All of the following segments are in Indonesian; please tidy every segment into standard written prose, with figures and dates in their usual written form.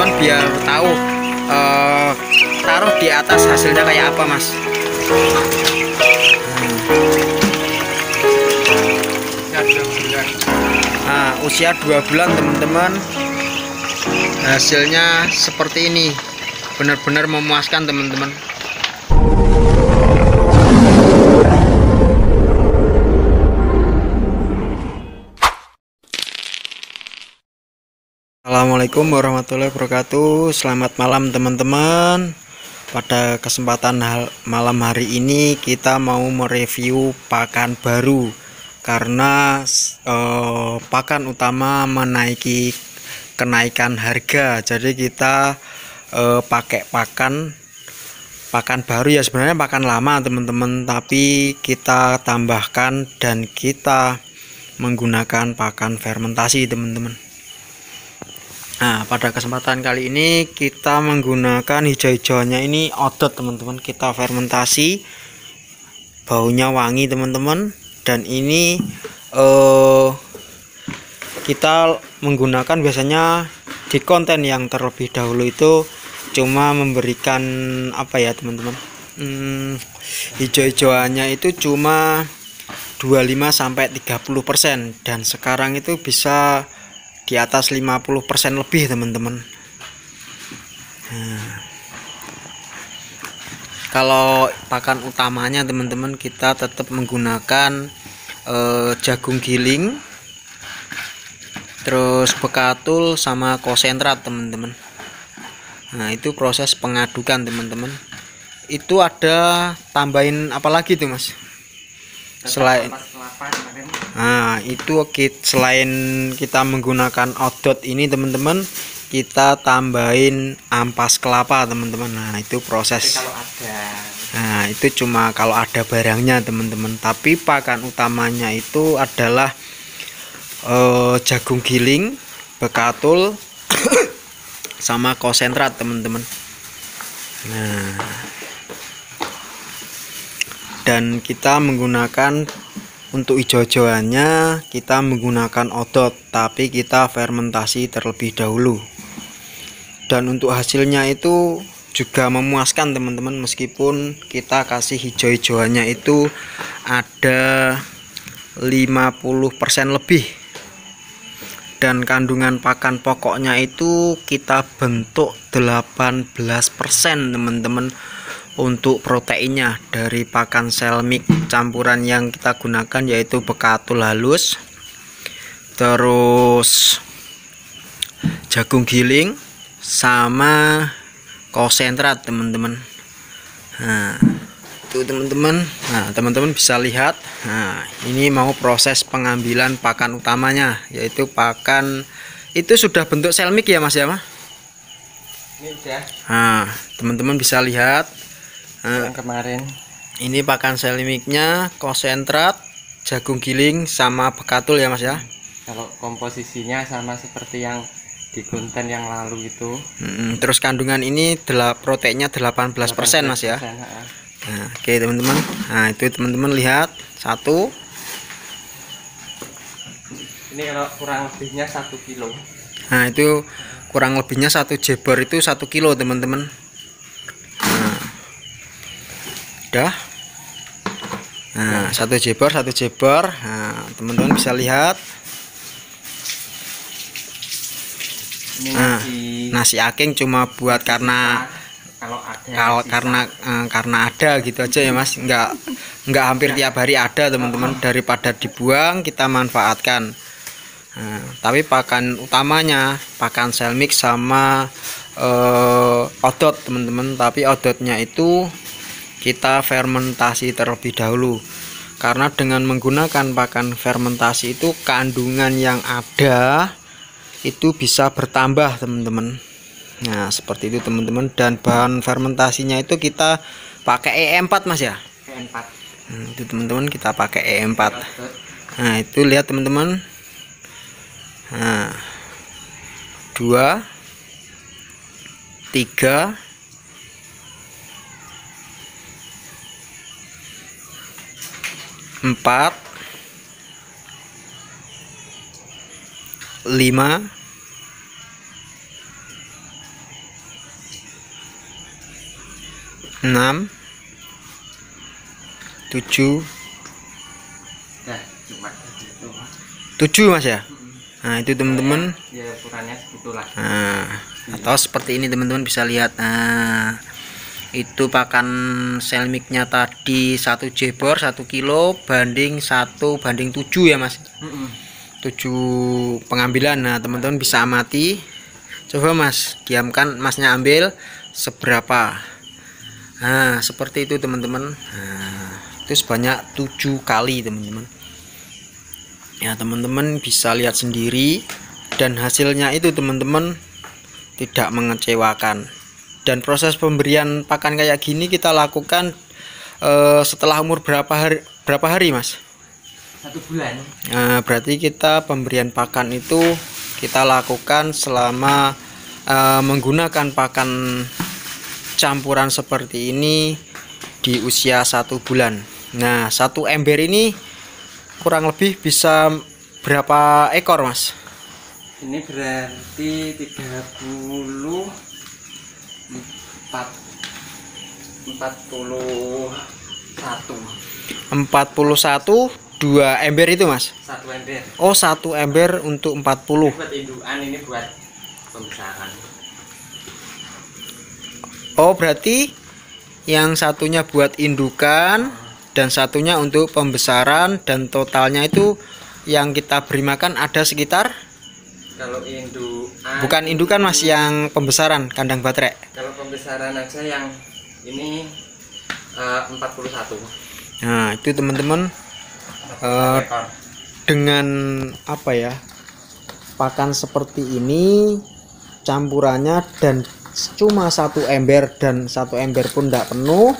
teman-teman biar tahu taruh di atas hasilnya kayak apa, Mas. Nah, usia 2 bulan teman-teman, hasilnya seperti ini, benar-benar memuaskan teman-teman. Assalamualaikum warahmatullahi wabarakatuh. Selamat malam teman-teman. Pada kesempatan malam hari ini kita mau mereview pakan baru, karena pakan utama menaiki kenaikan harga. Jadi kita pakai pakan baru, ya sebenarnya pakan lama teman-teman, tapi kita tambahkan dan kita menggunakan pakan fermentasi teman-teman. Nah, pada kesempatan kali ini kita menggunakan hijau-hijauannya ini odot teman-teman. Kita fermentasi, baunya wangi teman-teman. Dan ini kita menggunakan biasanya di konten yang terlebih dahulu itu cuma memberikan apa ya teman-teman, hijau-hijauannya itu cuma 25-30%, dan sekarang itu bisa di atas 50% lebih teman-teman. Nah, kalau pakan utamanya teman-teman kita tetap menggunakan jagung giling, terus bekatul sama konsentrat teman-teman. Nah, itu proses pengadukan teman-teman. Itu ada tambahin apa lagi tuh, Mas? Selain selain kita menggunakan odot ini teman-teman, kita tambahin ampas kelapa teman-teman. Nah, itu proses. Nah, itu cuma kalau ada barangnya teman-teman. Tapi pakan utamanya itu adalah jagung giling, bekatul sama konsentrat teman-teman. Nah, dan kita menggunakan untuk hijau-hijauannya kita menggunakan odot, tapi kita fermentasi terlebih dahulu. Dan untuk hasilnya itu juga memuaskan teman-teman, meskipun kita kasih hijau-hijauannya itu ada 50% lebih. Dan kandungan pakan pokoknya itu kita bentuk 18% teman-teman. Untuk proteinnya dari pakan selmik campuran yang kita gunakan yaitu bekatul halus, terus jagung giling sama konsentrat teman-teman. Nah, itu teman-teman. Nah, teman-teman bisa lihat. Nah, ini mau proses pengambilan pakan utamanya, yaitu pakan itu sudah bentuk selmik ya, Mas ya, Mas? Nah, teman-teman bisa lihat. Nah, kemarin ini pakan selmiknya, konsentrat, jagung giling sama bekatul ya, Mas ya. Kalau komposisinya sama seperti yang di konten yang lalu itu. Terus kandungan ini proteinnya 18% Mas ya. Nah, oke teman-teman. Nah, itu teman-teman lihat satu. Ini kalau kurang lebihnya 1 kilo. Nah, itu kurang lebihnya 1 jeber itu 1 kilo teman-teman. Nah, 1 jeber. Nah, teman-teman bisa lihat. Nah, nasi aking cuma buat karena ada gitu aja ya, Mas. Enggak hampir tiap hari ada teman-teman. Daripada dibuang kita manfaatkan. Nah, tapi pakan utamanya pakan selmik sama odot teman-teman. Tapi odotnya itu kita fermentasi terlebih dahulu, karena dengan menggunakan pakan fermentasi itu kandungan yang ada itu bisa bertambah teman-teman. Nah, seperti itu teman-teman. Dan bahan fermentasinya itu kita pakai E4 Mas ya. E4. Itu teman-teman kita pakai E4. Nah, itu lihat teman-teman. Nah, 2 3 4 5 6 7 Nah, cuma gitu. 7 Mas ya. Nah itu teman-teman, Ya ukurannya segitulah. nah, atau seperti ini teman-teman bisa lihat. Nah itu pakan selmiknya tadi 1 jebor 1 kilo banding 1:7 ya Mas. 7 pengambilan. Nah teman-teman bisa amati, coba Mas diamkan, Masnya ambil seberapa. Nah seperti itu teman-teman. Nah itu sebanyak 7 kali teman-teman ya. Teman-teman bisa lihat sendiri, dan hasilnya itu teman-teman tidak mengecewakan. Dan proses pemberian pakan kayak gini kita lakukan setelah umur berapa hari Mas? 1 bulan. Nah, berarti kita pemberian pakan itu kita lakukan selama menggunakan pakan campuran seperti ini di usia 1 bulan. Nah 1 ember ini kurang lebih bisa berapa ekor Mas? Ini berarti 41 2 ember itu Mas? 1 ember. Oh 1 ember untuk 40. Buat indukan, ini buat pembesaran. Oh berarti yang satunya buat indukan dan satunya untuk pembesaran, dan totalnya itu yang kita beri makan ada sekitar, kalau indukan, bukan indukan Mas, yang pembesaran kandang baterai. kalau pembesaran aja yang ini 41. Nah itu teman-teman, Ekor. dengan apa ya, pakan seperti ini campurannya dan cuma 1 ember, dan 1 ember pun tidak penuh,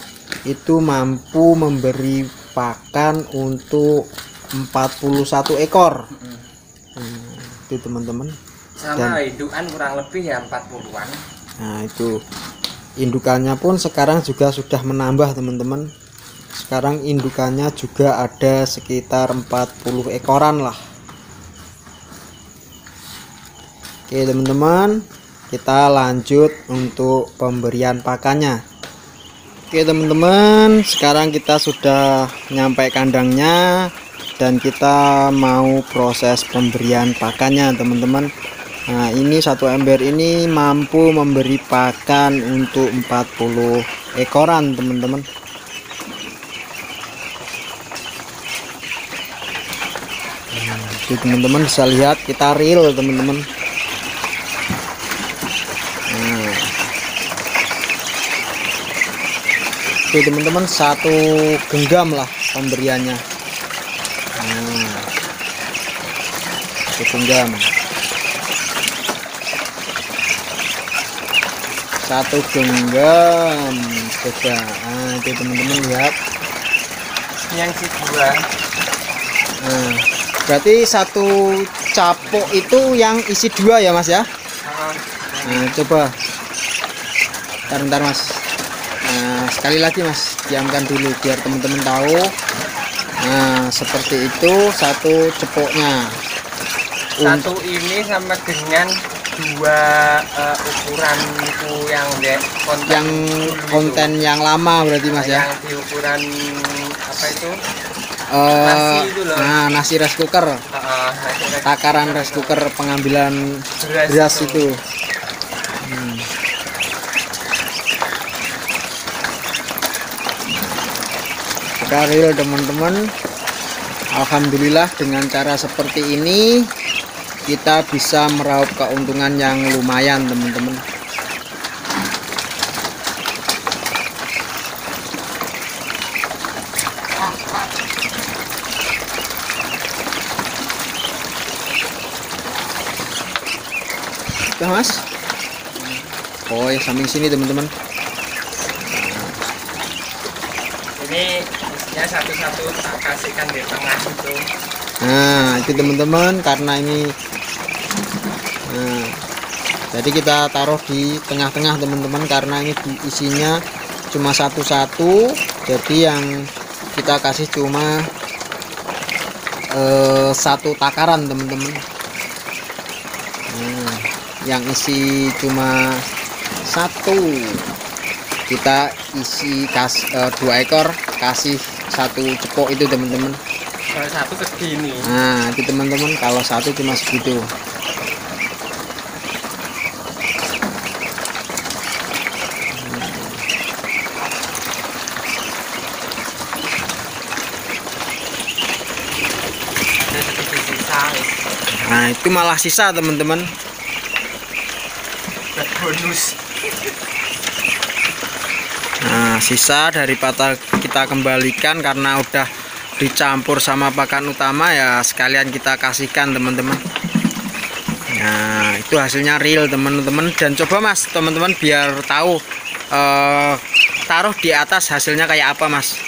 itu mampu memberi pakan untuk 41 ekor. Itu teman-teman. Sama indukan kurang lebih ya 40-an. Nah itu indukannya pun sekarang juga sudah menambah teman-teman. Sekarang indukannya juga ada sekitar 40 ekoran lah. Oke teman-teman, kita lanjut untuk pemberian pakannya. Oke teman-teman, sekarang kita sudah nyampe kandangnya dan kita mau proses pemberian pakannya teman-teman. Nah ini 1 ember ini mampu memberi pakan untuk 40 ekoran teman-teman. Nah, teman-teman bisa lihat, kita reel teman-teman. Itu teman-teman 1 genggam lah pemberiannya. Nah, 1 genggam, 1 genggam coba. Nah itu teman-teman lihat, Yang kedua, nah, berarti 1 capok itu yang isi 2 ya Mas ya. Nah coba bentar Mas. Nah sekali lagi Mas, diamkan dulu biar teman-teman tahu. Nah seperti itu 1 cepoknya. satu ini sama dengan 2 ukuranku yang konten yang lama berarti Mas ya. Yang di ukuran apa itu? Nasi itu loh. Nah nasi rice cooker, takaran rice cooker pengambilan beras itu. Kita real teman-teman. Alhamdulillah dengan cara seperti ini kita bisa meraup keuntungan yang lumayan teman-teman. Oke Mas. Oh ya samping sini teman-teman. Ini isinya satu-satu tak kasihkan di tengah itu. Nah itu teman-teman, karena ini jadi kita taruh di tengah-tengah teman-teman, karena ini isinya cuma satu-satu, jadi yang kita kasih cuma 1 takaran teman-teman. Yang isi cuma 1. kita isi 2 ekor, kasih 1 cepok itu teman-teman. Kalau satu segini. Nah itu teman-teman, kalau satu cuma segitu. Nah itu malah sisa teman-teman. Bonus. Nah sisa daripada kita kembalikan karena udah dicampur sama pakan utama, ya sekalian kita kasihkan teman-teman. Nah itu hasilnya real teman-teman. Dan coba mas teman-teman biar tahu, taruh di atas hasilnya kayak apa mas.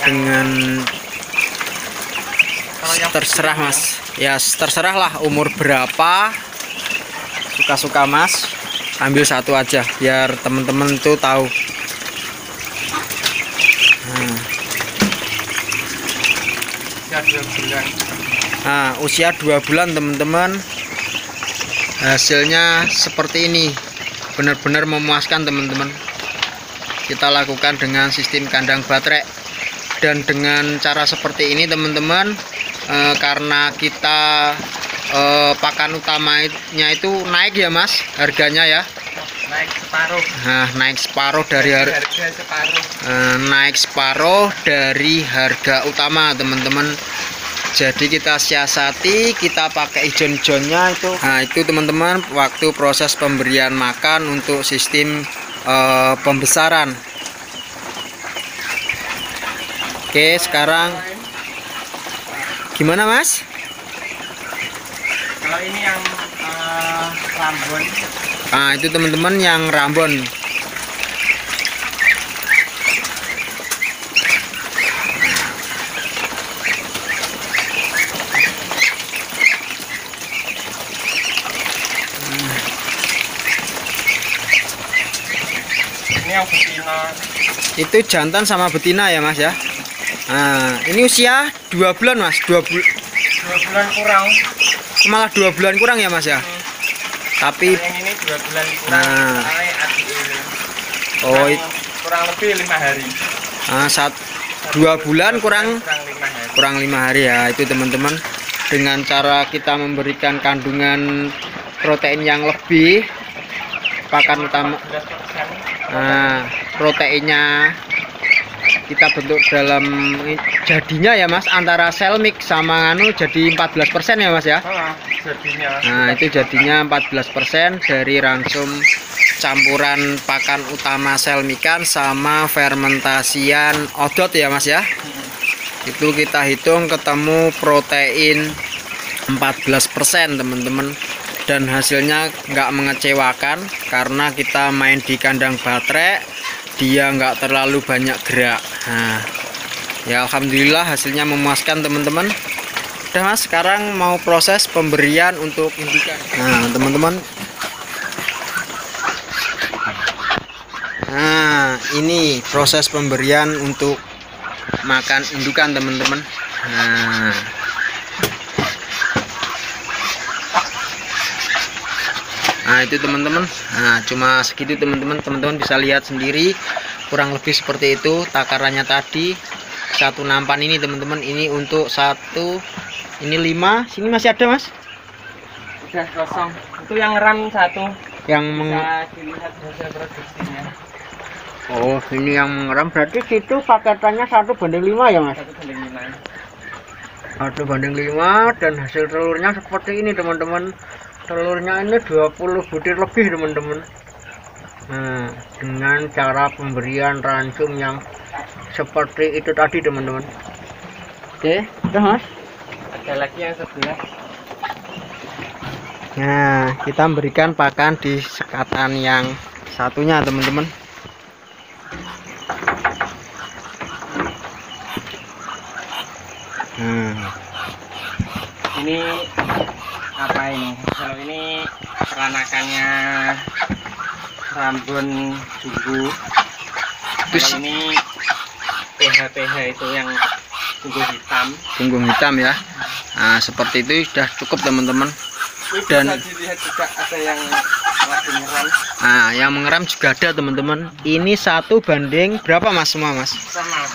Dengan terserah mas, ya terserah lah umur berapa, suka-suka mas. Ambil satu aja biar teman-teman tuh tahu. Usia 2 bulan teman-teman. Hasilnya seperti ini, benar-benar memuaskan teman-teman. Kita lakukan dengan sistem kandang baterai dan dengan cara seperti ini teman-teman. Karena kita pakan utamanya itu naik ya mas harganya ya. Naik separuh. Nah, naik separuh dari naik separuh dari harga utama teman-teman. Jadi kita siasati, kita pakai ijon-ijonnya itu. Nah itu teman-teman waktu proses pemberian makan untuk sistem pembesaran. Oke sekarang gimana mas? Kalau ini yang Rambon. Nah itu teman-teman yang Rambon. Ini yang betina. Itu jantan sama betina ya mas ya. Nah ini usia 2 bulan mas. 2 bulan kurang. Malah 2 bulan kurang ya mas ya. Tapi yang ini 2 bulan kurang. Oh kurang lebih 5 hari. 2 bulan kurang 5 hari ya itu teman-teman. Dengan cara kita memberikan kandungan protein yang lebih, pakan utama, proteinnya kita bentuk dalam jadinya ya mas, antara selmix sama jadi 14% ya mas ya. Jadinya. Nah itu jadinya 14% dari ransum campuran pakan utama selmikan sama fermentasian odot ya mas ya. Itu kita hitung ketemu protein 14% teman-teman. Dan hasilnya nggak mengecewakan karena kita main di kandang baterai, dia nggak terlalu banyak gerak. Nah ya alhamdulillah hasilnya memuaskan teman-teman. Udah mas, sekarang mau proses pemberian untuk indukan. Nah teman-teman, nah ini proses pemberian untuk makan indukan teman-teman. Nah itu teman-teman, nah cuma segitu teman-teman. Teman-teman bisa lihat sendiri kurang lebih seperti itu takarannya tadi. Satu nampan ini teman-teman, ini untuk 1, ini 5, sini masih ada mas? Udah kosong. Itu yang ram 1 yang bisa dilihat hasil produksinya. Oh ini yang mengeram, berarti situ paketannya 1:5 ya mas? 1:5. 1:5 dan hasil telurnya seperti ini teman-teman. Telurnya ini 20 butir lebih teman-teman. Nah dengan cara pemberian ransum yang seperti itu tadi teman-teman. Oke udah mas. Ada lagi yang sebelah. Nah kita berikan pakan di sekatan yang satunya teman-teman. Ini apa ini? Kalau ini peranakannya Rambon Jumbo. Kalau ini PH itu yang punggung hitam. Punggung hitam ya. Nah seperti itu sudah cukup teman-teman. Dan bisa dilihat juga ada yang Nah, yang mengeram juga ada teman-teman. Ini 1 banding berapa mas semua mas? Sama.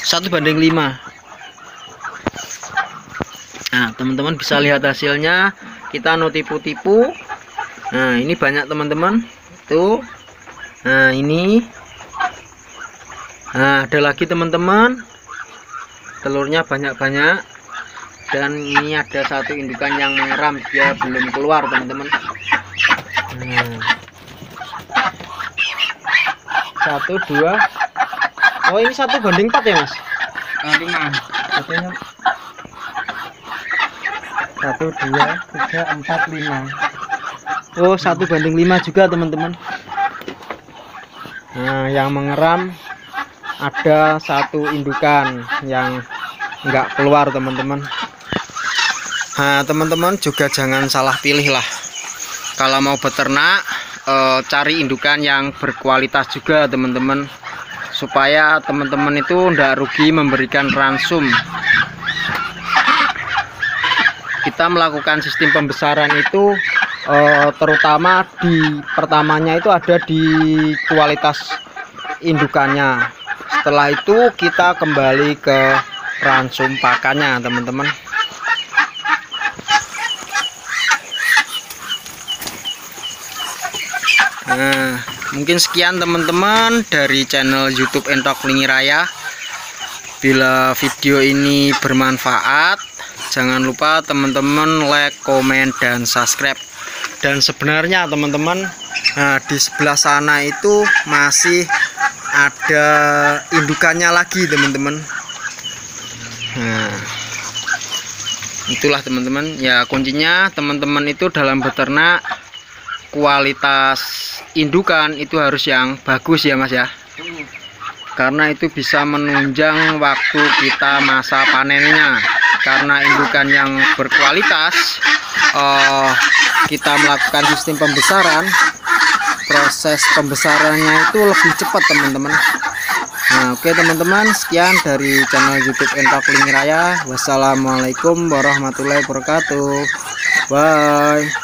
1 banding 5. Nah teman-teman bisa lihat hasilnya. Kita no tipu-tipu. Nah ini banyak teman-teman. Tuh. Nah ini. Nah ada lagi teman-teman. Telurnya banyak-banyak. Dan ini ada 1 indukan yang mengeram, dia belum keluar teman-teman. Nah. 1, 2. Oh ini 1 banding 4 ya mas? 5. 1, 2, 3, 4, 5. Oh 1 banding 5 juga teman-teman. Nah yang mengeram ada 1 indukan yang enggak keluar teman-teman. Nah teman-teman juga jangan salah pilih lah. Kalau mau beternak cari indukan yang berkualitas juga teman-teman, supaya teman-teman itu enggak rugi memberikan ransum. Kita melakukan sistem pembesaran itu terutama di pertamanya itu ada di kualitas indukannya. Setelah itu kita kembali ke ransum pakannya teman-teman. Nah mungkin sekian teman-teman dari channel YouTube Entok Lingi Raya. Bila video ini bermanfaat, jangan lupa teman-teman like, komen, dan subscribe. Dan sebenarnya teman-teman, nah di sebelah sana itu masih ada indukannya lagi teman-teman. Nah itulah teman-teman ya, kuncinya teman-teman itu dalam beternak kualitas indukan itu harus yang bagus ya mas ya, karena itu bisa menunjang waktu kita masa panennya. Karena indukan yang berkualitas, kita melakukan sistem pembesaran, proses pembesarannya itu lebih cepat teman-teman. Nah oke teman-teman, sekian dari channel YouTube Entok Lingi Raya. Wassalamualaikum warahmatullahi wabarakatuh. Bye.